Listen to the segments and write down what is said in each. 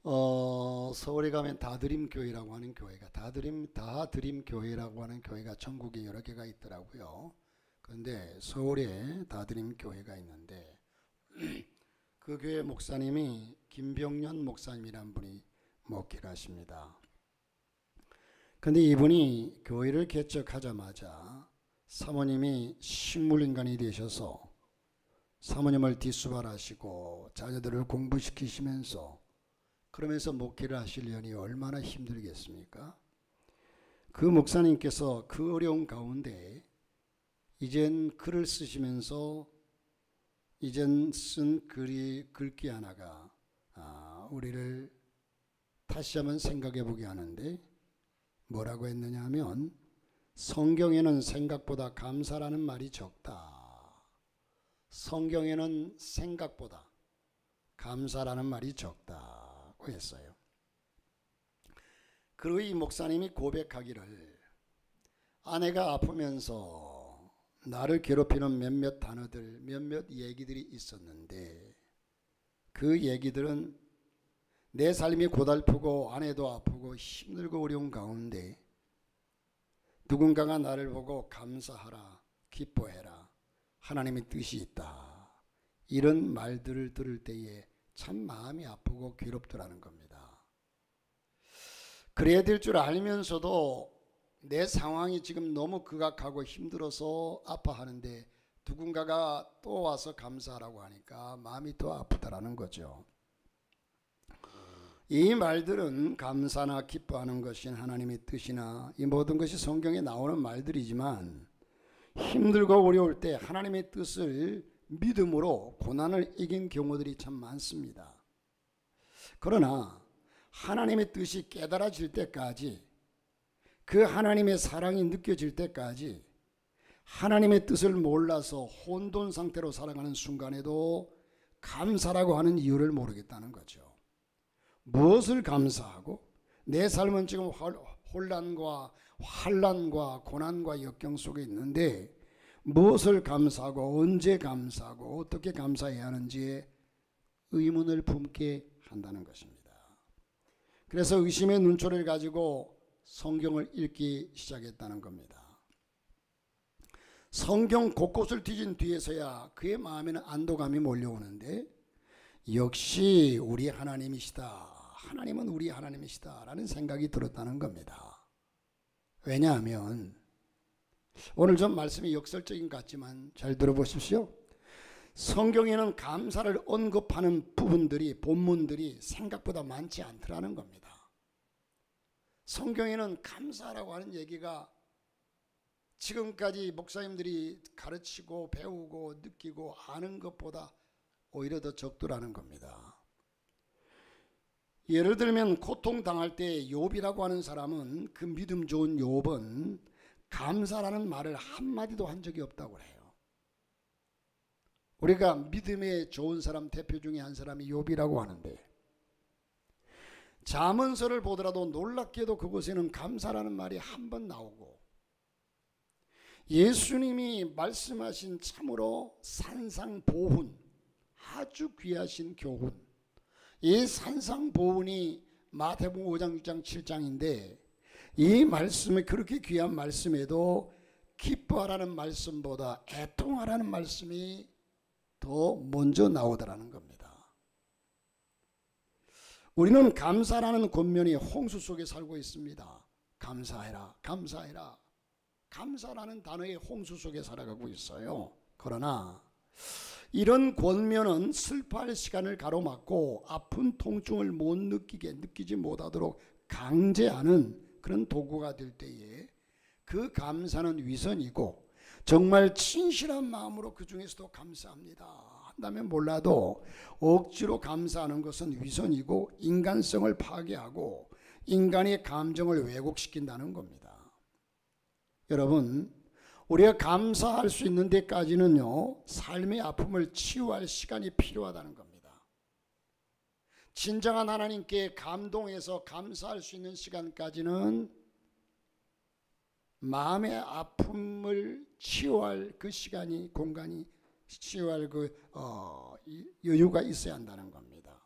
서울에 가면 다드림교회라고 하는 교회가 다드림교회라고 하는 교회가 전국에 여러 개가 있더라고요. 그런데 서울에 다드림교회가 있는데 그 교회 목사님이 김병년 목사님이란 분이 목회를 하십니다. 그런데 이분이 교회를 개척하자마자 사모님이 식물인간이 되셔서 사모님을 뒷수발하시고 자녀들을 공부시키시면서 그러면서 목회를 하시려니 얼마나 힘들겠습니까? 그 목사님께서 그 어려운 가운데 이젠 글을 쓰시면서 이젠 쓴 글귀 하나가 우리를 다시 한번 생각해 보게 하는데 뭐라고 했느냐 하면 성경에는 생각보다 감사라는 말이 적다. 성경에는 생각보다 감사라는 말이 적다고 했어요. 그리고 이 목사님이 고백하기를 아내가 아프면서 나를 괴롭히는 몇몇 단어들, 몇몇 얘기들이 있었는데 그 얘기들은 내 삶이 고달프고 아내도 아프고 힘들고 어려운 가운데 누군가가 나를 보고 감사하라, 기뻐해라, 하나님의 뜻이 있다, 이런 말들을 들을 때에 참 마음이 아프고 괴롭더라는 겁니다. 그래야 될 줄 알면서도 내 상황이 지금 너무 극악하고 힘들어서 아파하는데 누군가가 또 와서 감사하라고 하니까 마음이 더 아프다라는 거죠. 이 말들은 감사나 기뻐하는 것인 하나님의 뜻이나 이 모든 것이 성경에 나오는 말들이지만 힘들고 어려울 때 하나님의 뜻을 믿음으로 고난을 이긴 경우들이 참 많습니다. 그러나 하나님의 뜻이 깨달아질 때까지, 그 하나님의 사랑이 느껴질 때까지 하나님의 뜻을 몰라서 혼돈 상태로 살아가는 순간에도 감사라고 하는 이유를 모르겠다는 거죠. 무엇을 감사하고 내 삶은 지금 혼란과 환난과 고난과 역경 속에 있는데 무엇을 감사하고 언제 감사하고 어떻게 감사해야 하는지에 의문을 품게 한다는 것입니다. 그래서 의심의 눈초리를 가지고 성경을 읽기 시작했다는 겁니다. 성경 곳곳을 뒤진 뒤에서야 그의 마음에는 안도감이 몰려오는데 역시 우리 하나님이시다, 하나님은 우리 하나님이시다 라는 생각이 들었다는 겁니다. 왜냐하면 오늘 좀 말씀이 역설적인 것 같지만 잘 들어보십시오. 성경에는 감사를 언급하는 부분들이, 본문들이 생각보다 많지 않더라는 겁니다. 성경에는 감사라고 하는 얘기가 지금까지 목사님들이 가르치고 배우고 느끼고 아는 것보다 오히려 더 적더라는 겁니다. 예를 들면 고통당할 때 욥이라고 하는 사람은, 그 믿음 좋은 욥은 감사라는 말을 한마디도 한 적이 없다고 해요. 우리가 믿음에 좋은 사람 대표 중에 한 사람이 욥이라고 하는데 잠언서를 보더라도 놀랍게도 그곳에는 감사라는 말이 한 번 나오고 예수님이 말씀하신 참으로 산상보훈, 아주 귀하신 교훈, 이 산상보훈이 마태복음 5장 6장 7장인데 이 말씀이 그렇게 귀한 말씀에도 기뻐하라는 말씀보다 애통하라는 말씀이 더 먼저 나오더라는 겁니다. 우리는 감사라는 권면이 홍수 속에 살고 있습니다. 감사해라, 감사해라. 감사라는 단어의 홍수 속에 살아가고 있어요. 그러나 이런 권면은 슬퍼할 시간을 가로막고 아픈 통증을 못 느끼지 못하도록 강제하는 그런 도구가 될 때에 그 감사는 위선이고, 정말 진실한 마음으로 그 중에서도 감사합니다 한다면 몰라도 억지로 감사하는 것은 위선이고 인간성을 파괴하고 인간의 감정을 왜곡시킨다는 겁니다. 여러분, 우리가 감사할 수 있는 데까지는요, 삶의 아픔을 치유할 시간이 필요하다는 겁니다. 진정한 하나님께 감동해서 감사할 수 있는 시간까지는 마음의 아픔을 치유할 그 시간이, 공간이, 치유할 그 여유가 있어야 한다는 겁니다.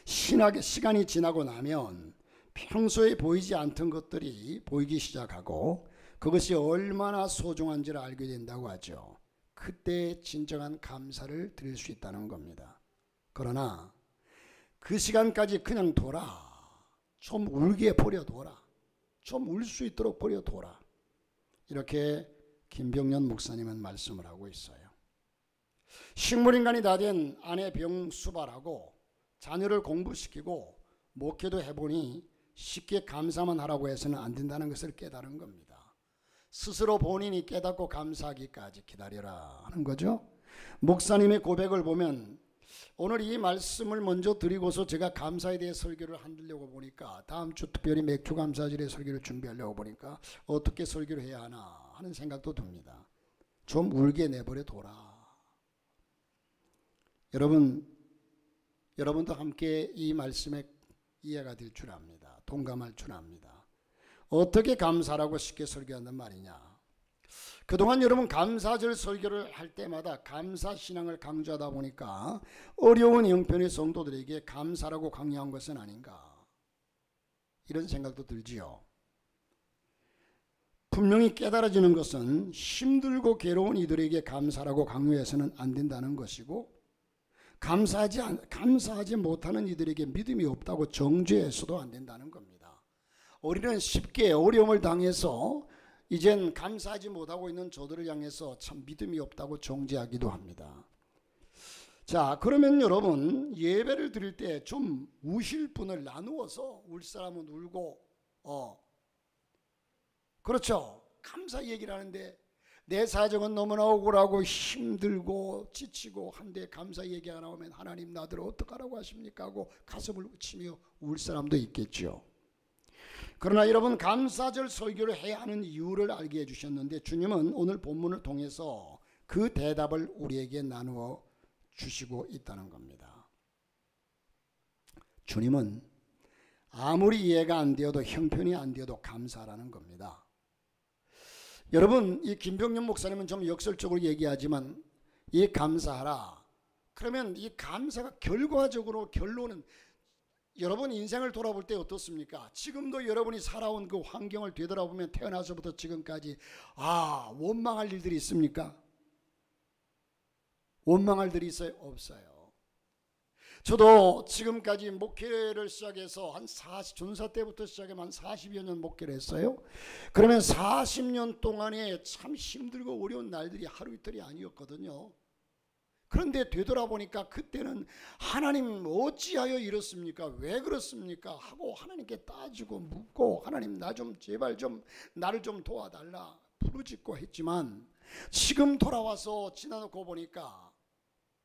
신학의 시간이 지나고 나면 평소에 보이지 않던 것들이 보이기 시작하고 그것이 얼마나 소중한지를 알게 된다고 하죠. 그때 진정한 감사를 드릴 수 있다는 겁니다. 그러나 그 시간까지 그냥 둬라. 좀 울게 버려둬라. 좀 울 수 있도록 버려둬라. 이렇게 김병년 목사님은 말씀을 하고 있어요. 식물인간이 다 된 아내 병 수발하고 자녀를 공부시키고 목회도 해보니 쉽게 감사만 하라고 해서는 안 된다는 것을 깨달은 겁니다. 스스로 본인이 깨닫고 감사하기까지 기다려라 하는 거죠. 목사님의 고백을 보면 오늘 이 말씀을 먼저 드리고서 제가 감사에 대해 설교를 하려고 보니까 다음 주 특별히 맥주 감사절에 설교를 준비하려고 보니까 어떻게 설교를 해야 하나 하는 생각도 듭니다. 좀 울게 내버려 둬라. 여러분도 함께 이 말씀에 이해가 될 줄 압니다. 동감할 줄 압니다. 어떻게 감사라고 쉽게 설교한단 말이냐. 그동안 여러분 감사절 설교를 할 때마다 감사신앙을 강조하다 보니까 어려운 형편의 성도들에게 감사라고 강요한 것은 아닌가 이런 생각도 들지요. 분명히 깨달아지는 것은 힘들고 괴로운 이들에게 감사라고 강요해서는 안 된다는 것이고 감사하지 못하는 이들에게 믿음이 없다고 정죄해서도 안 된다는 겁니다. 우리는 쉽게 어려움을 당해서 이젠 감사하지 못하고 있는 저들을 향해서 참 믿음이 없다고 정죄하기도 합니다. 자, 그러면 여러분 예배를 드릴 때 좀 우실 분을 나누어서 울 사람은 울고 그렇죠. 감사 얘기를 하는데 내 사정은 너무나 억울하고 힘들고 지치고 한데 감사 얘기가 나오면 하나님 나들 어떡하라고 하십니까 하고 가슴을 치며 울 사람도 있겠죠. 그러나 여러분 감사절 설교를 해야 하는 이유를 알게 해주셨는데 주님은 오늘 본문을 통해서 그 대답을 우리에게 나누어 주시고 있다는 겁니다. 주님은 아무리 이해가 안 되어도 형편이 안 되어도 감사라는 겁니다. 여러분 이 김병년 목사님은 좀 역설적으로 얘기하지만 이 감사하라. 그러면 이 감사가 결과적으로 결론은 여러분 인생을 돌아볼 때 어떻습니까? 지금도 여러분이 살아온 그 환경을 되돌아보면 태어나서부터 지금까지 원망할 일들이 있습니까? 원망할 일이 있어요? 없어요. 저도 지금까지 목회를 시작해서 전사 때부터 시작하면 한 40여 년 목회를 했어요. 그러면 40년 동안에 참 힘들고 어려운 날들이 하루 이틀이 아니었거든요. 그런데 되돌아보니까 그때는 하나님 어찌하여 이렇습니까? 왜 그렇습니까? 하고 하나님께 따지고 묻고 하나님 나 좀 제발 좀 나를 좀 도와달라 부르짖고 했지만 지금 돌아와서 지나놓고 보니까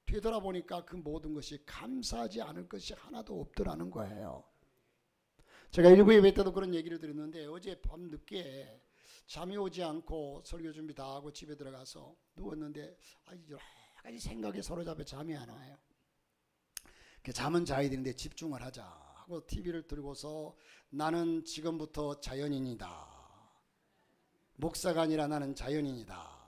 되돌아보니까 그 모든 것이 감사하지 않을 것이 하나도 없더라는 거예요. 제가 일부 예배 때도 그런 얘기를 드렸는데 어제 밤늦게 잠이 오지 않고 설교 준비 다 하고 집에 들어가서 누웠는데 여러 가지 생각에 사로잡혀 잠이 안 와요. 잠은 자야 되는데 집중을 하자 하고 TV를 들고서 나는 지금부터 자연인이다. 목사가 아니라 나는 자연인이다.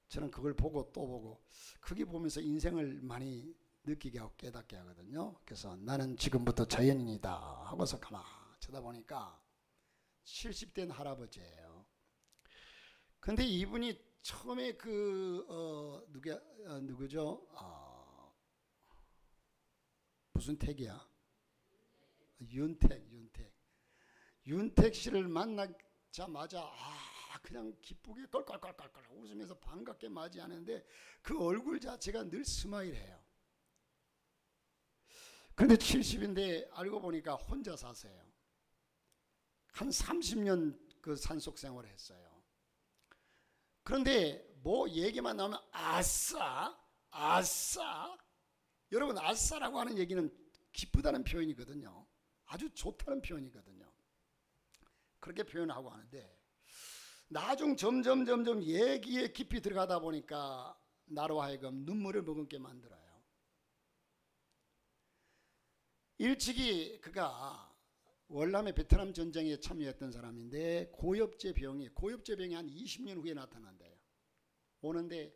저는 그걸 보고 또 보고 그게 보면서 인생을 많이 느끼게 하고 깨닫게 하거든요. 그래서 나는 지금부터 자연인이다 하고서 가만히 쳐다보니까 70된 할아버지예요. 근데 이분이 처음에 누구죠? 무슨 택이야? 윤택 씨를 만나자마자 그냥 기쁘게 껄껄껄껄 웃으면서 반갑게 맞이하는데 그 얼굴 자체가 늘 스마일해요. 그런데 70인데 알고 보니까 혼자 사세요. 한 30년 그 산속 생활을 했어요. 그런데 뭐 얘기만 나오면 아싸 여러분 아싸라고 하는 얘기는 기쁘다는 표현이거든요. 아주 좋다는 표현이거든요. 그렇게 표현하고 하는데 나중 점점 얘기에 깊이 들어가다 보니까 나로 하여금 눈물을 머금게 만들어요. 일찍이 그가 월남의 베트남 전쟁에 참여했던 사람인데 고엽제 병이 한 20년 후에 나타난대요. 오는데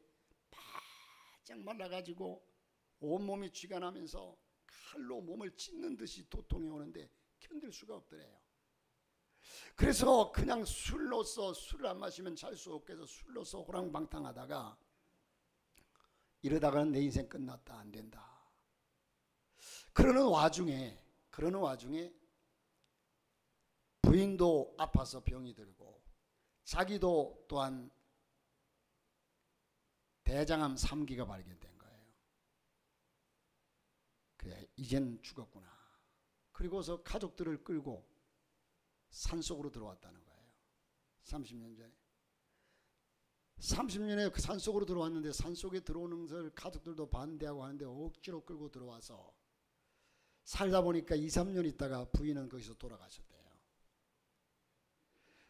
바짝 말라가지고 온몸이 쥐가 나면서 칼로 몸을 찢는 듯이 도통이 오는데 견딜 수가 없더래요. 그래서 그냥 술로서, 술을 안 마시면 잘 수 없게 해서 술로서 호랑방탕하다가 이러다가는 내 인생 끝났다, 안 된다. 그러는 와중에 부인도 아파서 병이 들고 자기도 또한 대장암 3기가 발견된 거예요. 그래, 이젠 죽었구나. 그리고서 가족들을 끌고 산속으로 들어왔다는 거예요. 30년 전에. 30년에 그 산속으로 들어왔는데 산속에 들어오는 것을 가족들도 반대하고 하는데 억지로 끌고 들어와서 살다 보니까 2, 3년 있다가 부인은 거기서 돌아가셨대요.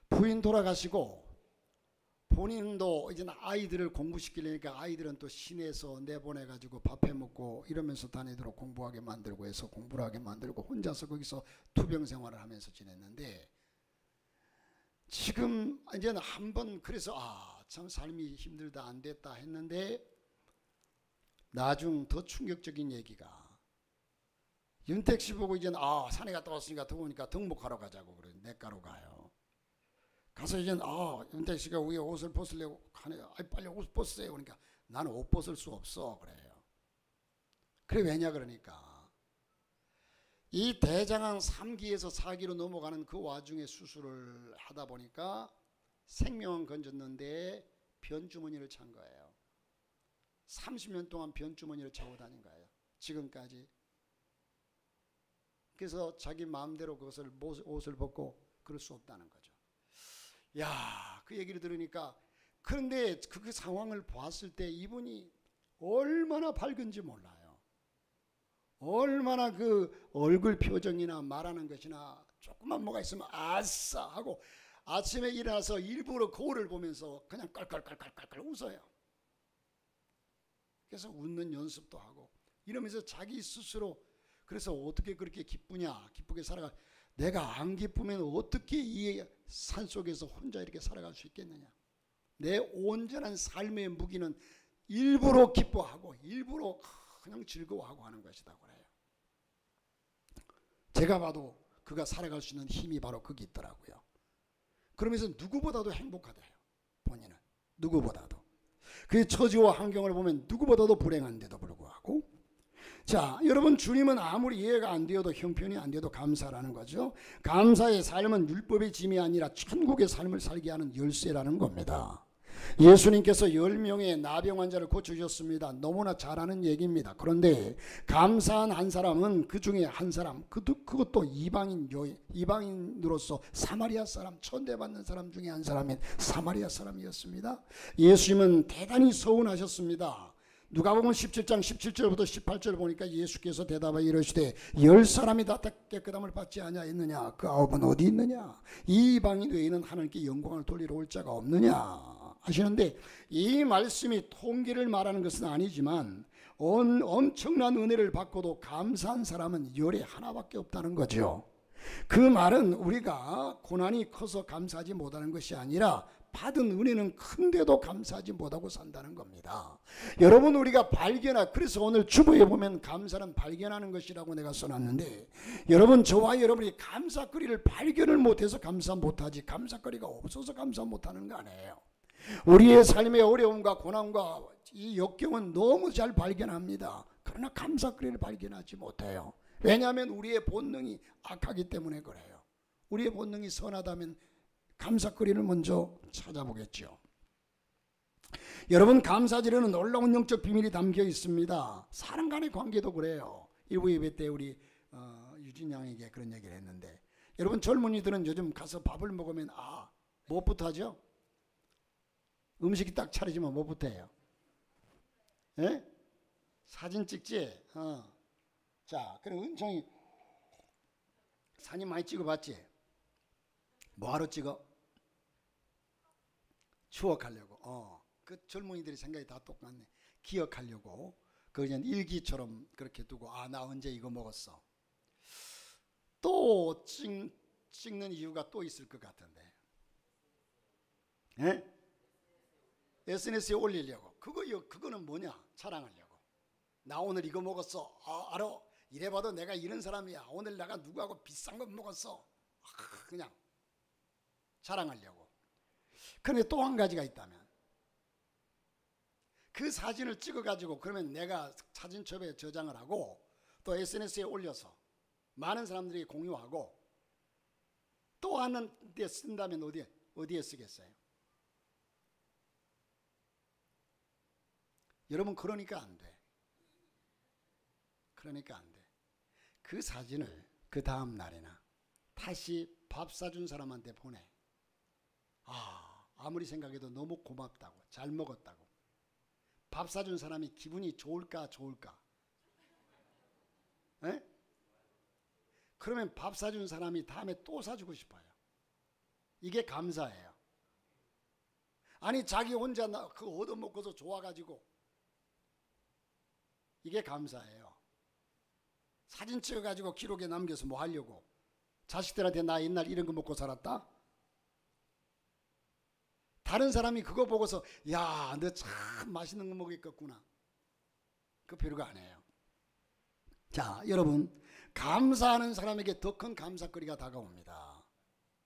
부인 돌아가시고 본인도 이제 아이들을 공부시키려니까 아이들은 또 시내에서 내보내가지고 밥해 먹고 이러면서 다니도록 공부하게 만들고 해서 공부를 하게 만들고 혼자서 거기서 투병 생활을 하면서 지냈는데 지금 이제는 한번 그래서 참 삶이 힘들다 안 됐다 했는데 나중 더 충격적인 얘기가 윤택 씨 보고 이제는 산에 갔다 왔으니까 더우니까 등목하러 가자고 그래. 내과로 가요. 가서 이제 윤택 씨가 위에 옷을 벗으려고 하네. 빨리 옷 벗으세요. 그러니까 나는 옷 벗을 수 없어 그래요. 그래 왜냐 그러니까 이 대장암 3기에서 4기로 넘어가는 그 와중에 수술을 하다 보니까 생명은 건졌는데 변주머니를 찬 거예요. 30년 동안 변주머니를 차고 다닌 거예요. 지금까지. 그래서 자기 마음대로 그것을 옷을 벗고 그럴 수 없다는 거죠. 야, 그 얘기를 들으니까 그런데 그 상황을 봤을 때 이분이 얼마나 밝은지 몰라요. 얼마나 그 얼굴 표정이나 말하는 것이나 조금만 뭐가 있으면 아싸 하고 아침에 일어나서 일부러 거울을 보면서 그냥 깔깔깔깔깔 웃어요. 그래서 웃는 연습도 하고 이러면서 자기 스스로 그래서 어떻게 그렇게 기쁘냐, 기쁘게 살아가. 내가 안 기쁘면 어떻게 이 산속에서 혼자 이렇게 살아갈 수 있겠느냐. 내 온전한 삶의 무기는 일부러 기뻐하고 일부러 그냥 즐거워하고 하는 것이다 그래요. 제가 봐도 그가 살아갈 수 있는 힘이 바로 거기 있더라고요. 그러면서 누구보다도 행복하대요. 본인은 누구보다도. 그 처지와 환경을 보면 누구보다도 불행한데도 불구하고 자, 여러분 주님은 아무리 이해가 안 되어도 형편이 안 되어도 감사라는 거죠. 감사의 삶은 율법의 짐이 아니라 천국의 삶을 살게 하는 열쇠라는 겁니다. 예수님께서 10명의 나병 환자를 고쳐주셨습니다. 너무나 잘하는 얘기입니다. 그런데 감사한 한 사람은 그 중에 한 사람, 그것도 이방인으로서 사마리아 사람, 천대받는 사람 중에 한 사람인 사마리아 사람이었습니다. 예수님은 대단히 서운하셨습니다. 누가복음 17장 17절부터 18절 보니까 예수께서 대답하여 이르시되 10사람이 다 깨끗함을 받지 아니하였느냐? 그 9은 어디 있느냐? 이 이방인 외에는 하나님께 영광을 돌리러 올 자가 없느냐? 하시는데 이 말씀이 통계를 말하는 것은 아니지만 엄청난 은혜를 받고도 감사한 사람은 열에 하나밖에 없다는 거죠. 그 말은 우리가 고난이 커서 감사하지 못하는 것이 아니라 받은 은혜는 큰데도 감사하지 못하고 산다는 겁니다. 여러분 우리가 그래서 오늘 주보에 보면 감사는 발견하는 것이라고 내가 써놨는데 여러분 저와 여러분이 감사거리를 발견을 못해서 감사 못하지 감사거리가 없어서 감사 못하는 거 아니에요. 우리의 삶의 어려움과 고난과 이 역경은 너무 잘 발견합니다. 그러나 감사거리를 발견하지 못해요. 왜냐하면 우리의 본능이 악하기 때문에 그래요. 우리의 본능이 선하다면 감사거리를 먼저 찾아보겠죠. 여러분 감사지로는 놀라운 영적 비밀이 담겨 있습니다. 사람 간의 관계도 그래요. 일부 예배 때 우리 유진 양에게 그런 얘기를 했는데 여러분 젊은이들은 요즘 가서 밥을 먹으면 무엇부터 하죠? 음식이 딱 차려지면 뭐부터 해요? 예? 사진 찍지? 자, 그럼 은총이 사진 많이 찍어봤지? 뭐하러 찍어? 추억하려고. 그 젊은이들의 생각이 다 똑같네. 기억하려고. 그냥 일기처럼 그렇게 두고 나 언제 이거 먹었어. 또 찍는 이유가 또 있을 것 같은데. 예? SNS에 올리려고. 그거는 뭐냐? 자랑하려고. 나 오늘 이거 먹었어. 알아? 이래봐도 내가 이런 사람이야. 오늘 내가 누구하고 비싼 거 먹었어. 그냥 자랑하려고. 그런데 또 한 가지가 있다면, 그 사진을 찍어가지고 그러면 내가 사진첩에 저장을 하고 또 SNS에 올려서 많은 사람들이 공유하고 또 하는 데 쓴다면 어디에 쓰겠어요? 여러분, 그러니까 안 돼. 그러니까 안 돼. 그 사진을 그 다음 날이나 다시 밥 사준 사람한테 보내. 아무리 생각해도 너무 고맙다고, 잘 먹었다고. 밥 사준 사람이 기분이 좋을까? 에? 그러면 밥 사준 사람이 다음에 또 사주고 싶어요. 이게 감사예요. 아니, 자기 혼자 그 얻어먹고서 좋아가지고, 이게 감사예요. 사진 찍어가지고 기록에 남겨서 뭐 하려고? 자식들한테 나 옛날 이런 거 먹고 살았다? 다른 사람이 그거 보고서 야, 너 참 맛있는 거 먹었겠구나. 그 별거 아니에요. 자, 여러분, 감사하는 사람에게 더 큰 감사거리가 다가옵니다.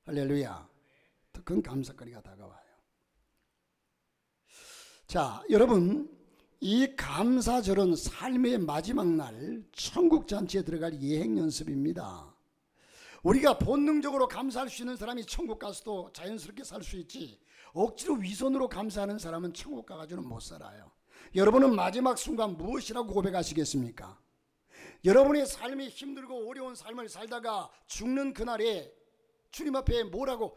할렐루야. 더 큰 감사거리가 다가와요. 자, 여러분, 이 감사절은 삶의 마지막 날 천국 잔치에 들어갈 예행 연습입니다. 우리가 본능적으로 감사할 수 있는 사람이 천국 가서도 자연스럽게 살 수 있지, 억지로 위선으로 감사하는 사람은 천국 가가지고는 못 살아요. 여러분은 마지막 순간 무엇이라고 고백하시겠습니까? 여러분의 삶이 힘들고 어려운 삶을 살다가 죽는 그날에 주님 앞에 뭐라고,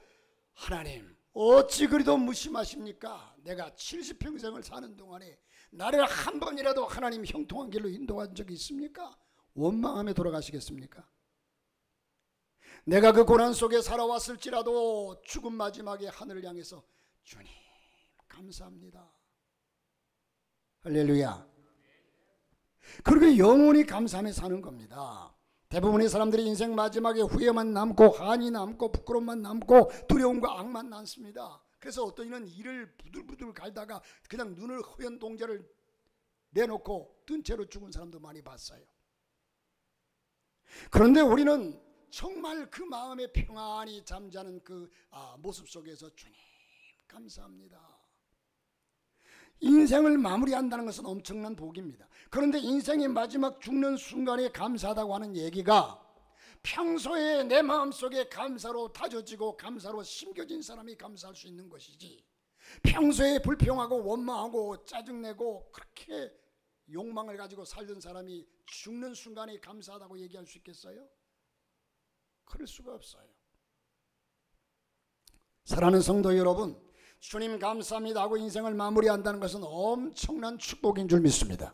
하나님 어찌 그리도 무심하십니까? 내가 70평생을 사는 동안에 나를 한 번이라도 하나님 형통한 길로 인도한 적이 있습니까? 원망하며 돌아가시겠습니까? 내가 그 고난 속에 살아왔을지라도 죽음 마지막에 하늘을 향해서 주님 감사합니다. 할렐루야. 그렇게 영원히 감사하며 사는 겁니다. 대부분의 사람들이 인생 마지막에 후회만 남고 한이 남고 부끄러움만 남고 두려움과 악만 남습니다. 그래서 어떤 이는 이를 부들부들 갈다가 그냥 눈을 허연 동자를 내놓고 뜬 채로 죽은 사람도 많이 봤어요. 그런데 우리는 정말 그 마음에 평안히 잠자는 그 모습 속에서 주님 감사합니다. 인생을 마무리한다는 것은 엄청난 복입니다. 그런데 인생의 마지막 죽는 순간에 감사하다고 하는 얘기가 평소에 내 마음속에 감사로 다져지고 감사로 심겨진 사람이 감사할 수 있는 것이지, 평소에 불평하고 원망하고 짜증내고 그렇게 욕망을 가지고 살던 사람이 죽는 순간에 감사하다고 얘기할 수 있겠어요? 그럴 수가 없어요. 사랑하는 성도 여러분, 주님 감사합니다 하고 인생을 마무리한다는 것은 엄청난 축복인 줄 믿습니다.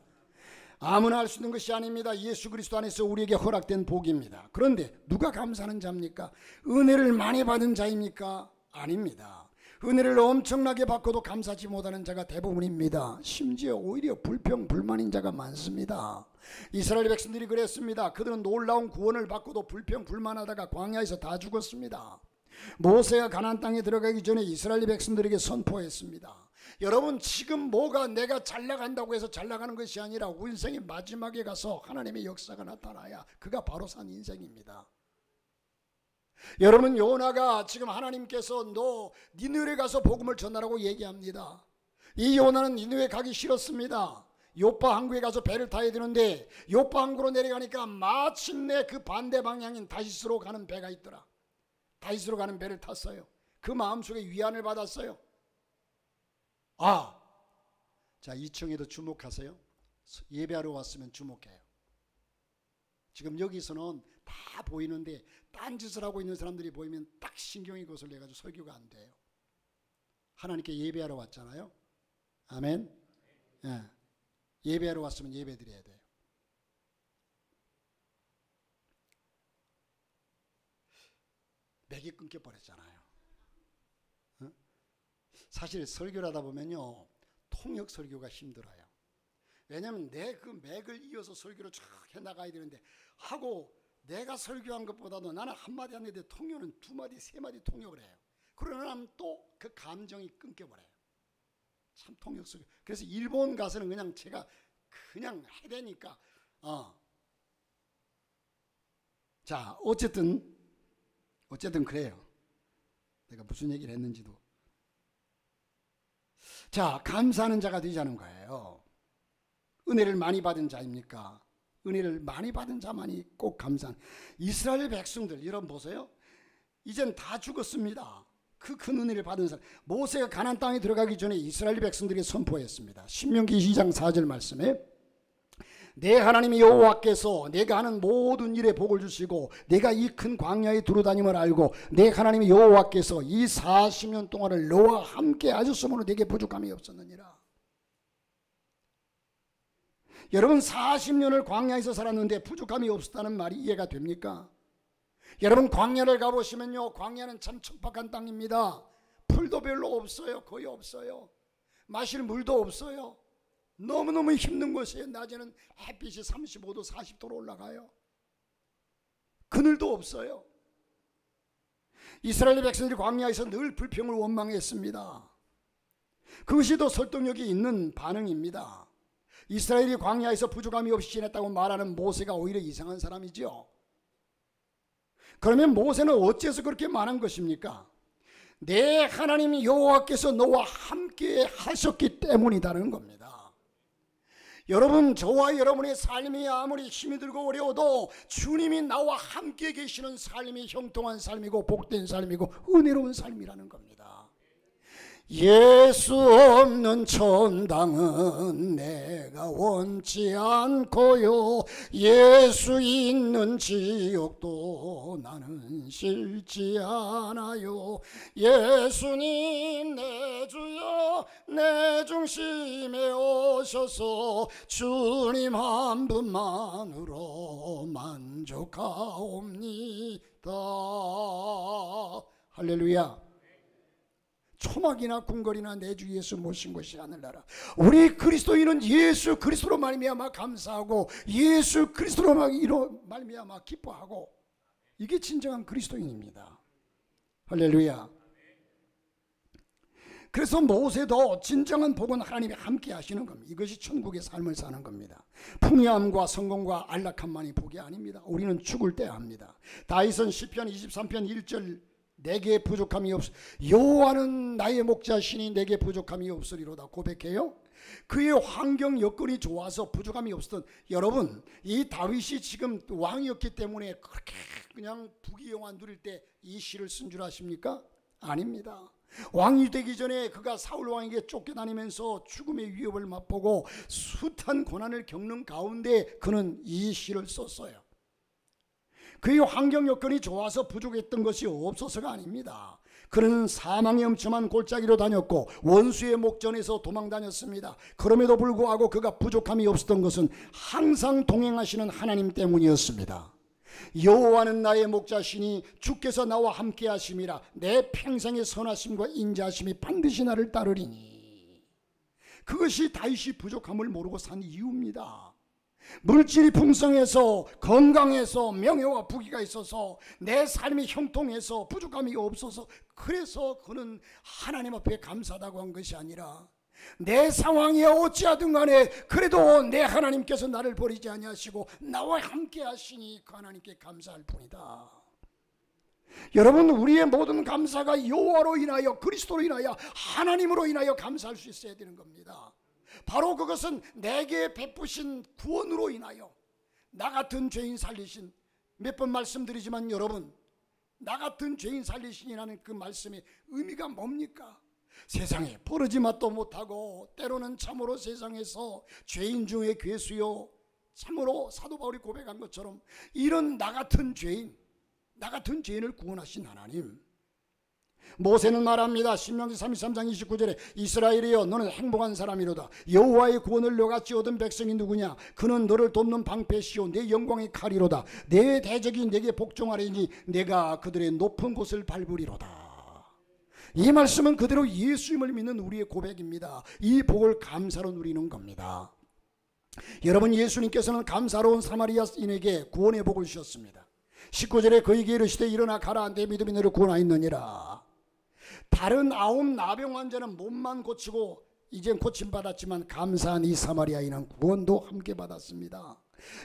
아무나 할 수 있는 것이 아닙니다. 예수 그리스도 안에서 우리에게 허락된 복입니다. 그런데 누가 감사하는 자입니까? 은혜를 많이 받은 자입니까? 아닙니다. 은혜를 엄청나게 받고도 감사하지 못하는 자가 대부분입니다. 심지어 오히려 불평 불만인 자가 많습니다. 이스라엘 백성들이 그랬습니다. 그들은 놀라운 구원을 받고도 불평 불만하다가 광야에서 다 죽었습니다. 모세가 가나안 땅에 들어가기 전에 이스라엘 백성들에게 선포했습니다. 여러분, 지금 뭐가 내가 잘 나간다고 해서 잘 나가는 것이 아니라 우리 인생의 마지막에 가서 하나님의 역사가 나타나야 그가 바로 산 인생입니다. 여러분, 요나가 지금 하나님께서 너 니느웨에 가서 복음을 전하라고 얘기합니다. 이 요나는 니느웨 가기 싫었습니다. 요파 항구에 가서 배를 타야 되는데 요파 항구로 내려가니까 마침내 그 반대 방향인 다시스로 가는 배가 있더라. 다시스로 가는 배를 탔어요. 그 마음속에 위안을 받았어요. 자, 2층에도 주목하세요. 예배하러 왔으면 주목해요. 지금 여기서는 다 보이는데 딴짓을 하고 있는 사람들이 보이면 딱 신경이 거슬려가지고 설교가 안 돼요. 하나님께 예배하러 왔잖아요. 아멘. 예. 예배하러 왔으면 예배 드려야 돼요. 맥이 끊겨버렸잖아요. 사실 설교를 하다 보면요, 통역 설교가 힘들어요. 왜냐하면 내 그 맥을 이어서 설교를 쫙 해나가야 되는데 하고 내가 설교한 것보다도 나는 한마디 하는데 통역은 두 마디 세 마디 통역을 해요. 그러면 또 그 감정이 끊겨버려요. 참 통역 설교. 그래서 일본 가서는 그냥 제가 그냥 해대니까 자, 어쨌든 그래요. 내가 무슨 얘기를 했는지도. 자, 감사하는 자가 되자는 거예요. 은혜를 많이 받은 자입니까? 은혜를 많이 받은 자만이 꼭 감사한. 이스라엘 백성들 여러분 보세요. 이젠 다 죽었습니다. 그 큰 은혜를 받은 사람. 모세가 가나안 땅에 들어가기 전에 이스라엘 백성들에게 선포했습니다. 신명기 2장 4절 말씀에 내 하나님 여호와께서 내가 하는 모든 일에 복을 주시고 내가 이 큰 광야에 두루다님을 알고 내 하나님 여호와께서 이 40년 동안을 너와 함께 하셨으므로 내게 부족함이 없었느니라. 여러분 40년을 광야에서 살았는데 부족함이 없었다는 말이 이해가 됩니까? 여러분 광야를 가보시면요, 광야는 참 척박한 땅입니다. 풀도 별로 없어요. 거의 없어요. 마실 물도 없어요. 너무너무 힘든 곳이에요. 낮에는 햇빛이 35도 40도로 올라가요. 그늘도 없어요. 이스라엘 백성들이 광야에서 늘 불평을 원망했습니다. 그것이 더 설득력이 있는 반응입니다. 이스라엘이 광야에서 부족함이 없이 지냈다고 말하는 모세가 오히려 이상한 사람이죠. 그러면 모세는 어째서 그렇게 말한 것입니까? 내 하나님 여호와께서 너와 함께 하셨기 때문이라는 겁니다. 여러분, 저와 여러분의 삶이 아무리 힘이 들고 어려워도 주님이 나와 함께 계시는 삶이 형통한 삶이고 복된 삶이고 은혜로운 삶이라는 겁니다. 예수 없는 천당은 내가 원치 않고요, 예수 있는 지옥도 나는 싫지 않아요. 예수님 내 주여 내 중심에 오셔서 주님 한 분만으로 만족하옵니다. 할렐루야. 초막이나 궁궐이나 내 주 예수 모신 것이 하늘나라. 우리 그리스도인은 예수 그리스도로 말미암아 감사하고 예수 그리스도로 말미암아 기뻐하고, 이게 진정한 그리스도인입니다. 할렐루야. 그래서 모세도 진정한 복은 하나님이 함께 하시는 겁니다. 이것이 천국의 삶을 사는 겁니다. 풍요함과 성공과 안락함만이 복이 아닙니다. 우리는 죽을 때 합니다. 다윗은 시편 23편 1절 내게 부족함이 없 여호와는 나의 목자시니 내게 부족함이 없으리로다 고백해요. 그의 환경 여건이 좋아서 부족함이 없었던, 여러분 이 다윗이 지금 왕이었기 때문에 그렇게 그냥 부귀영화 누릴 때 이 시를 쓴 줄 아십니까? 아닙니다. 왕이 되기 전에 그가 사울 왕에게 쫓겨다니면서 죽음의 위협을 맛보고 숱한 고난을 겪는 가운데 그는 이 시를 썼어요. 그의 환경 여건이 좋아서 부족했던 것이 없어서가 아닙니다. 그는 사망의 엄청난 골짜기로 다녔고 원수의 목전에서 도망다녔습니다. 그럼에도 불구하고 그가 부족함이 없었던 것은 항상 동행하시는 하나님 때문이었습니다. 여호와는 나의 목자시니 주께서 나와 함께 하심이라. 내 평생의 선하심과 인자하심이 반드시 나를 따르리니. 그것이 다윗이 부족함을 모르고 산 이유입니다. 물질이 풍성해서 건강해서 명예와 부귀가 있어서 내 삶이 형통해서 부족함이 없어서 그래서 그는 하나님 앞에 감사하다고 한 것이 아니라 내 상황이 어찌하든 간에 그래도 내 하나님께서 나를 버리지 아니하시고 나와 함께 하시니 그 하나님께 감사할 뿐이다. 여러분, 우리의 모든 감사가 여호와로 인하여 그리스도로 인하여 하나님으로 인하여 감사할 수 있어야 되는 겁니다. 바로 그것은 내게 베푸신 구원으로 인하여 나 같은 죄인 살리신, 몇 번 말씀드리지만 여러분, 나 같은 죄인 살리신이라는 그 말씀의 의미가 뭡니까? 세상에 버르지 맛도 못하고 때로는 참으로 세상에서 죄인 중에 괴수요, 참으로 사도 바울이 고백한 것처럼 이런 나 같은 죄인을 구원하신 하나님. 모세는 말합니다. 신명기 33장 29절에 이스라엘이여 너는 행복한 사람이로다. 여호와의 구원을 너같이 얻은 백성이 누구냐? 그는 너를 돕는 방패시오 내 영광의 칼이로다. 내 대적이 내게 복종하리니 내가 그들의 높은 곳을 밟으리로다. 이 말씀은 그대로 예수님을 믿는 우리의 고백입니다. 이 복을 감사로 누리는 겁니다. 여러분, 예수님께서는 감사로운 사마리아인에게 구원의 복을 주셨습니다. 19절에 그에게 이르시되 일어나 가라 내 믿음이 너를 구원하였느니라. 다른 9 나병 환자는 몸만 고치고 이젠 고침받았지만 감사한 이 사마리아인은 구원도 함께 받았습니다.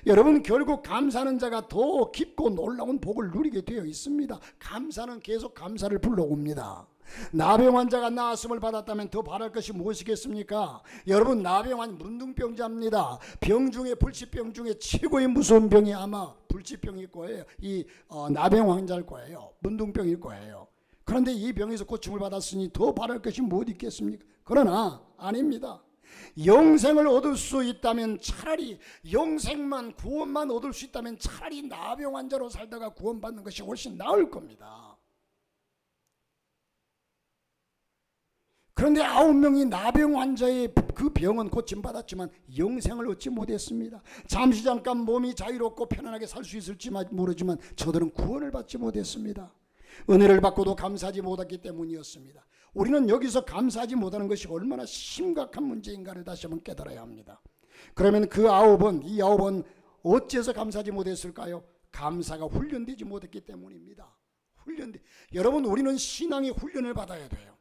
여러분, 결국 감사하는 자가 더 깊고 놀라운 복을 누리게 되어 있습니다. 감사는 계속 감사를 불러옵니다. 나병 환자가 나았음을 받았다면 더 바랄 것이 무엇이겠습니까? 여러분, 나병 환자 문둥병자입니다. 병 중에, 불치병 중에 최고의 무서운 병이 아마 불치병일 거예요. 이 나병 환자일 거예요. 문둥병일 거예요. 그런데 이 병에서 고침을 받았으니 더 바랄 것이 무엇 있겠습니까? 그러나 아닙니다. 영생을 얻을 수 있다면, 차라리 영생만, 구원만 얻을 수 있다면 차라리 나병 환자로 살다가 구원받는 것이 훨씬 나을 겁니다. 그런데 9명이 나병 환자의 그 병은 고침받았지만 영생을 얻지 못했습니다. 잠시 잠깐 몸이 자유롭고 편안하게 살 수 있을지 모르지만 저들은 구원을 받지 못했습니다. 은혜를 받고도 감사하지 못했기 때문이었습니다. 우리는 여기서 감사하지 못하는 것이 얼마나 심각한 문제인가를 다시 한번 깨달아야 합니다. 그러면 그 9번, 이 9번 어째서 감사하지 못했을까요? 감사가 훈련되지 못했기 때문입니다. 여러분, 우리는 신앙의 훈련을 받아야 돼요.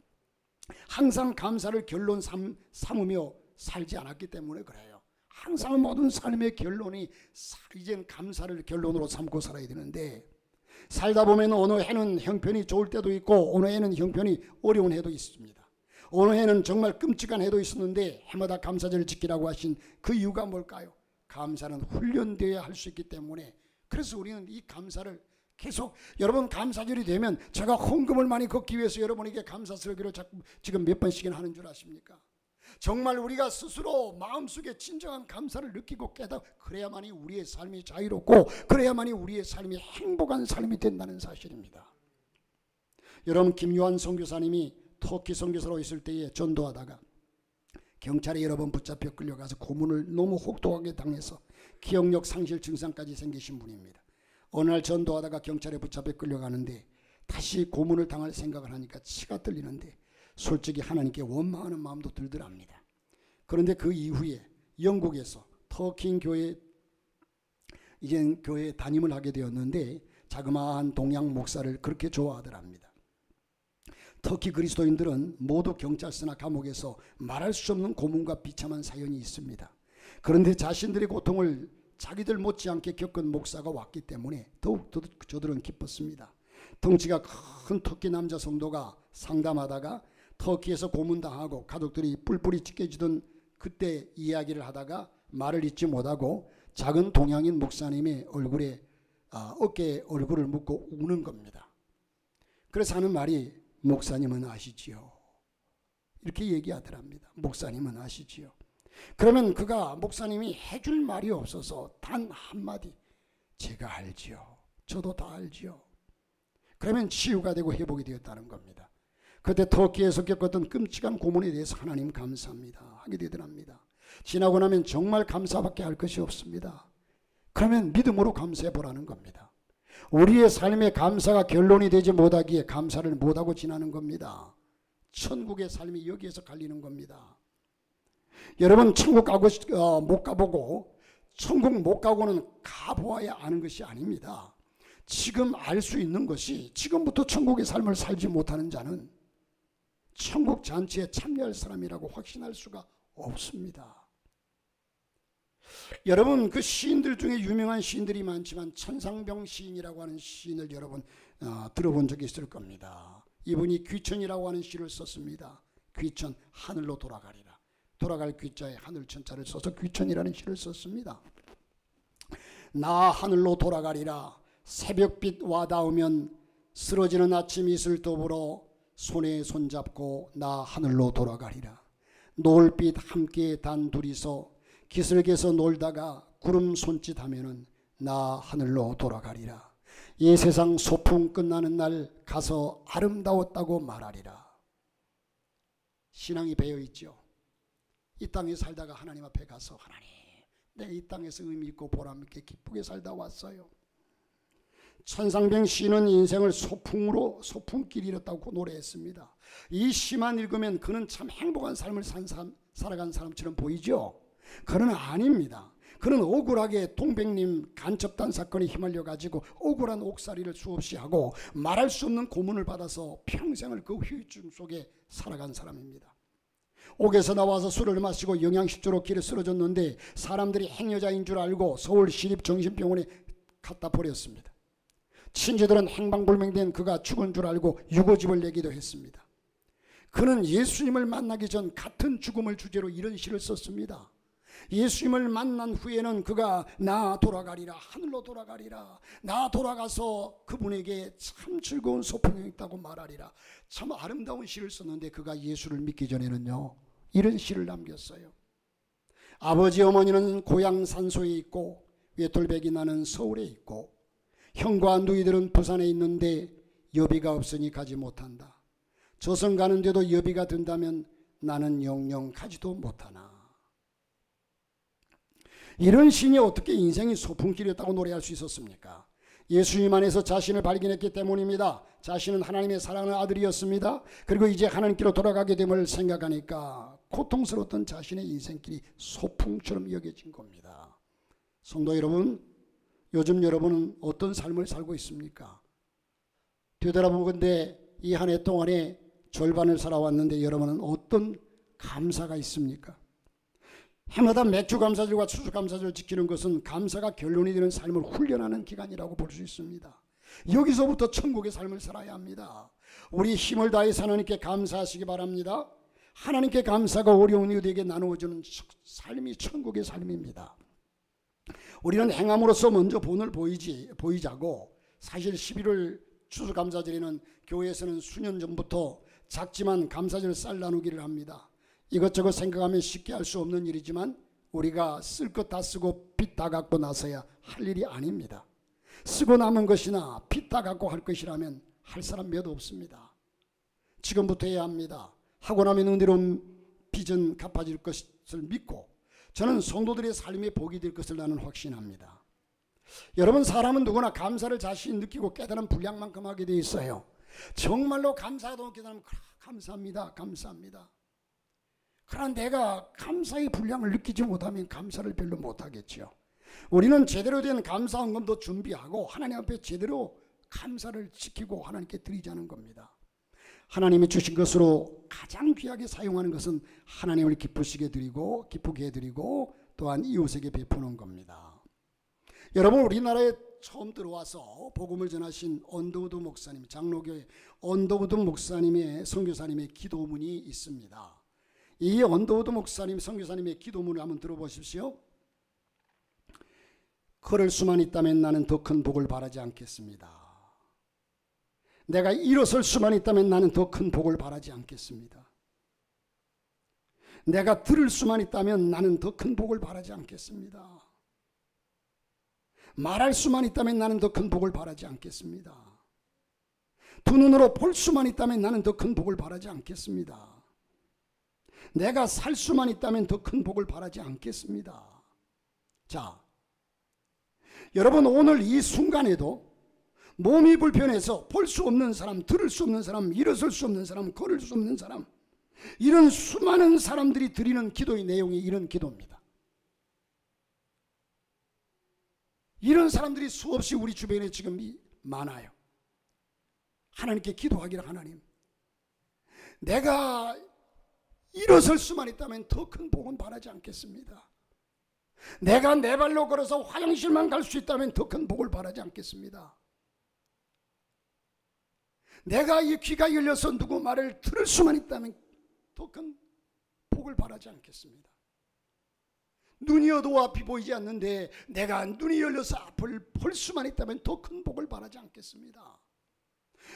항상 감사를 결론 삼으며 살지 않았기 때문에 그래요. 항상 모든 삶의 결론이 이젠 감사를 결론으로 삼고 살아야 되는데, 살다 보면 어느 해는 형편이 좋을 때도 있고 어느 해는 형편이 어려운 해도 있습니다. 어느 해는 정말 끔찍한 해도 있었는데 해마다 감사절을 지키라고 하신 그 이유가 뭘까요? 감사는 훈련되어야 할 수 있기 때문에, 그래서 우리는 이 감사를 계속, 여러분, 감사절이 되면 제가 헌금을 많이 걷기 위해서 여러분에게 감사 설교를 자꾸 지금 몇 번씩이나 하는 줄 아십니까? 정말 우리가 스스로 마음속에 진정한 감사를 느끼고 그래야만이 우리의 삶이 자유롭고 그래야만이 우리의 삶이 행복한 삶이 된다는 사실입니다. 여러분, 김요한 선교사님이 터키 선교사로 있을 때에 전도하다가 경찰에 여러 번 붙잡혀 끌려가서 고문을 너무 혹독하게 당해서 기억력 상실 증상까지 생기신 분입니다. 어느 날 전도하다가 경찰에 붙잡혀 끌려가는데 다시 고문을 당할 생각을 하니까 치가 떨리는데 솔직히 하나님께 원망하는 마음도 들더랍니다. 그런데 그 이후에 영국에서 터키 교회, 이제 교회에 담임을 하게 되었는데 자그마한 동양 목사를 그렇게 좋아하더랍니다. 터키 그리스도인들은 모두 경찰서나 감옥에서 말할 수 없는 고문과 비참한 사연이 있습니다. 그런데 자신들의 고통을 자기들 못지않게 겪은 목사가 왔기 때문에 더욱 저들은 기뻤습니다. 덩치가 큰 터키 남자 성도가 상담하다가 터키에서 고문당하고 가족들이 뿔뿔이 찢겨지던 그때 이야기를 하다가 말을 잇지 못하고 작은 동양인 목사님의 얼굴에 어깨에 얼굴을 묻고 우는 겁니다. 그래서 하는 말이, 목사님은 아시지요? 이렇게 얘기하더랍니다. 목사님은 아시지요? 그러면 목사님이 해줄 말이 없어서 단 한마디, 제가 알지요. 저도 다 알지요. 그러면 치유가 되고 회복이 되었다는 겁니다. 그때 터키에서 겪었던 끔찍한 고문에 대해서 하나님 감사합니다 하게 되더랍니다. 지나고 나면 정말 감사밖에 할 것이 없습니다. 그러면 믿음으로 감사해 보라는 겁니다. 우리의 삶의 감사가 결론이 되지 못하기에 감사를 못하고 지나는 겁니다. 천국의 삶이 여기에서 갈리는 겁니다. 여러분, 천국 못 가보고 천국 못 가고는 가보아야 아는 것이 아닙니다. 지금 알 수 있는 것이, 지금부터 천국의 삶을 살지 못하는 자는 천국 잔치에 참여할 사람이라고 확신할 수가 없습니다. 여러분, 그 시인들 중에 유명한 시인들이 많지만 천상병 시인이라고 하는 시인을 여러분 들어본 적이 있을 겁니다. 이분이 귀천이라고 하는 시를 썼습니다. 귀천, 하늘로 돌아가리라. 돌아갈 귀자에 하늘 천자를 써서 귀천이라는 시를 썼습니다. 나 하늘로 돌아가리라. 새벽빛 와닿으면 쓰러지는 아침 이슬 더불어 손에 손잡고 나 하늘로 돌아가리라. 노을빛 함께 단 둘이서 기슭에서 놀다가 구름 손짓하면은 나 하늘로 돌아가리라. 이 세상 소풍 끝나는 날 가서 아름다웠다고 말하리라. 신앙이 배어 있죠. 이 땅에 살다가 하나님 앞에 가서, 하나님, 내가 이 땅에서 의미 있고 보람 있게 기쁘게 살다 왔어요. 천상병 시인은 인생을 소풍길 이뤘다고 노래했습니다. 이 시만 읽으면 그는 참 행복한 삶을 살아간 사람처럼 보이죠? 그는 아닙니다. 그는 억울하게 동백님 간첩단 사건에 휘말려가지고 억울한 옥살이를 수없이 하고 말할 수 없는 고문을 받아서 평생을 그 후유증 속에 살아간 사람입니다. 옥에서 나와서 술을 마시고 영양실조로 길에 쓰러졌는데 사람들이 행여자인 줄 알고 서울시립정신병원에 갖다 버렸습니다. 친지들은 행방불명된 그가 죽은 줄 알고 유고집을 내기도 했습니다. 그는 예수님을 만나기 전 같은 죽음을 주제로 이런 시를 썼습니다. 예수님을 만난 후에는 그가 나 돌아가리라, 하늘로 돌아가리라, 나 돌아가서 그분에게 참 즐거운 소풍이 있다고 말하리라. 참 아름다운 시를 썼는데 그가 예수를 믿기 전에는요 이런 시를 남겼어요. 아버지 어머니는 고향 산소에 있고 외톨백이 나는 서울에 있고 형과 누이들은 부산에 있는데 여비가 없으니 가지 못한다. 저승 가는데도 여비가 든다면 나는 영영 가지도 못하나. 이런 신이 어떻게 인생이 소풍길이었다고 노래할 수 있었습니까? 예수님 안에서 자신을 발견했기 때문입니다. 자신은 하나님의 사랑하는 아들이었습니다. 그리고 이제 하나님께로 돌아가게 됨을 생각하니까 고통스러웠던 자신의 인생길이 소풍처럼 여겨진 겁니다. 성도 여러분, 요즘 여러분은 어떤 삶을 살고 있습니까? 되돌아보건대 이 한 해 동안에 절반을 살아왔는데 여러분은 어떤 감사가 있습니까? 해마다 맥주 감사절과 추수 감사절을 지키는 것은 감사가 결론이 되는 삶을 훈련하는 기간이라고 볼 수 있습니다. 여기서부터 천국의 삶을 살아야 합니다. 우리 힘을 다해서 하나님께 감사하시기 바랍니다. 하나님께 감사가 어려운 이들에게 나누어주는 삶이 천국의 삶입니다. 우리는 행함으로써 먼저 본을 보이자고 사실 11월 추수감사절에는 교회에서는 수년 전부터 작지만 감사절 쌀 나누기를 합니다. 이것저것 생각하면 쉽게 할 수 없는 일이지만 우리가 쓸 것 다 쓰고 빚 다 갚고 나서야 할 일이 아닙니다. 쓰고 남은 것이나 빚 다 갚고 할 것이라면 할 사람 몇 없습니다. 지금부터 해야 합니다. 하고 나면 은혜로운 빚은 갚아질 것을 믿고 저는 성도들의 삶에 복이 될 것을 나는 확신합니다. 여러분, 사람은 누구나 감사를 자신이 느끼고 깨달은 분량만큼 하게 돼 있어요. 정말로 감사하다고 깨달으면 감사합니다, 감사합니다. 그러나 내가 감사의 분량을 느끼지 못하면 감사를 별로 못하겠죠. 우리는 제대로 된 감사헌금도 준비하고 하나님 앞에 제대로 감사를 지키고 하나님께 드리자는 겁니다. 하나님이 주신 것으로 가장 귀하게 사용하는 것은 하나님을 기쁘게 해드리고 또한 이웃에게 베푸는 겁니다. 여러분, 우리나라에 처음 들어와서 복음을 전하신 언더우드 목사님, 장로교회 언더우드 목사님의 선교사님의 기도문이 있습니다. 이 언더우드 목사님 선교사님의 기도문을 한번 들어보십시오. 걸을 수만 있다면 나는 더 큰 복을 바라지 않겠습니다. 내가 일어설 수만 있다면 나는 더 큰 복을 바라지 않겠습니다. 내가 들을 수만 있다면 나는 더 큰 복을 바라지 않겠습니다. 말할 수만 있다면 나는 더 큰 복을 바라지 않겠습니다. 두 눈으로 볼 수만 있다면 나는 더 큰 복을 바라지 않겠습니다. 내가 살 수만 있다면 더 큰 복을 바라지 않겠습니다. 자, 여러분, 오늘 이 순간에도 몸이 불편해서 볼 수 없는 사람, 들을 수 없는 사람, 일어설 수 없는 사람, 걸을 수 없는 사람, 이런 수많은 사람들이 드리는 기도의 내용이 이런 기도입니다. 이런 사람들이 수없이 우리 주변에 지금 많아요. 하나님께 기도하기를, 하나님, 내가 일어설 수만 있다면 더 큰 복은 바라지 않겠습니다. 내가 내 발로 걸어서 화장실만 갈 수 있다면 더 큰 복을 바라지 않겠습니다. 내가 이 귀가 열려서 누구 말을 들을 수만 있다면 더 큰 복을 바라지 않겠습니다. 눈이 어두워 앞이 보이지 않는데 내가 눈이 열려서 앞을 볼 수만 있다면 더 큰 복을 바라지 않겠습니다.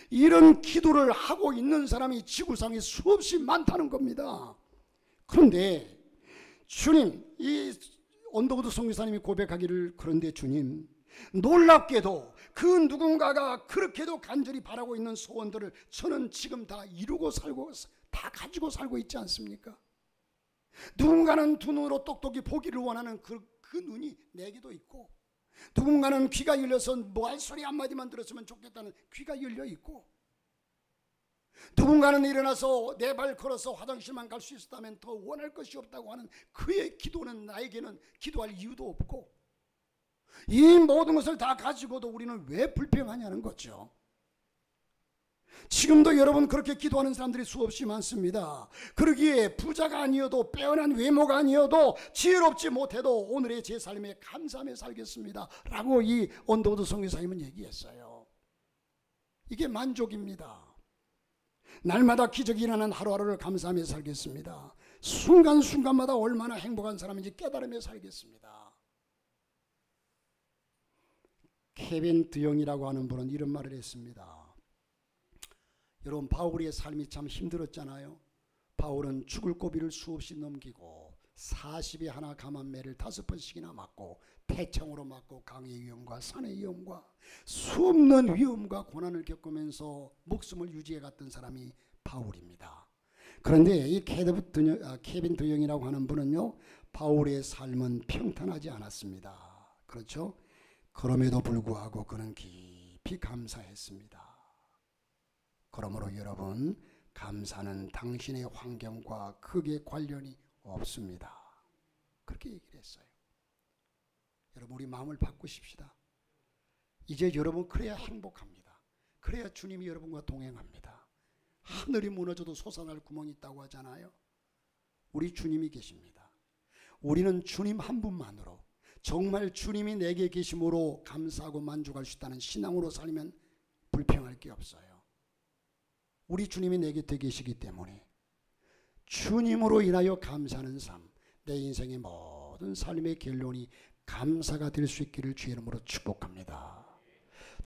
이런 기도를 하고 있는 사람이 지구상에 수없이 많다는 겁니다. 그런데 주님, 이 언더우드 선교사님이 고백하기를, 그런데 주님, 놀랍게도 그 누군가가 그렇게도 간절히 바라고 있는 소원들을 저는 지금 다 이루고 살고, 다 가지고 살고 있지 않습니까? 누군가는 두 눈으로 똑똑히 보기를 원하는 그 눈이 내게도 있고, 누군가는 귀가 열려서 뭐 소리 한마디만 들었으면 좋겠다는 귀가 열려 있고, 누군가는 일어나서 내 발 걸어서 화장실만 갈 수 있었다면 더 원할 것이 없다고 하는 그의 기도는 나에게는 기도할 이유도 없고, 이 모든 것을 다 가지고도 우리는 왜 불평하냐는 거죠. 지금도 여러분 그렇게 기도하는 사람들이 수없이 많습니다. 그러기에 부자가 아니어도 빼어난 외모가 아니어도 지혜롭지 못해도 오늘의 제 삶에 감사하며 살겠습니다 라고 이 언더우드 선교사님은 얘기했어요. 이게 만족입니다. 날마다 기적이 일어나는 하루하루를 감사하며 살겠습니다. 순간순간마다 얼마나 행복한 사람인지 깨달으며 살겠습니다. 케빈 드영이라고 하는 분은 이런 말을 했습니다. 여러분, 바울의 삶이 참 힘들었잖아요. 바울은 죽을 고비를 수없이 넘기고 40에 하나 감한 매를 5번씩이나 맞고 태청으로 맞고 강의 위험과 산의 위험과 수없는 위험과 고난을 겪으면서 목숨을 유지해 갔던 사람이 바울입니다. 그런데 이 케빈 드영이라고 하는 분은요, 바울의 삶은 평탄하지 않았습니다. 그렇죠? 그럼에도 불구하고 그는 깊이 감사했습니다. 그러므로 여러분, 감사는 당신의 환경과 크게 관련이 없습니다. 그렇게 얘기를 했어요. 여러분, 우리 마음을 바꾸십시다. 이제 여러분 그래야 행복합니다. 그래야 주님이 여러분과 동행합니다. 하늘이 무너져도 솟아날 구멍이 있다고 하잖아요. 우리 주님이 계십니다. 우리는 주님 한 분만으로, 정말 주님이 내게 계심으로 감사하고 만족할 수 있다는 신앙으로 살면 불평할 게 없어요. 우리 주님이 내 곁에 계시기 때문에 주님으로 인하여 감사하는 삶, 내 인생의 모든 삶의 결론이 감사가 될 수 있기를 주의 이름으로 축복합니다.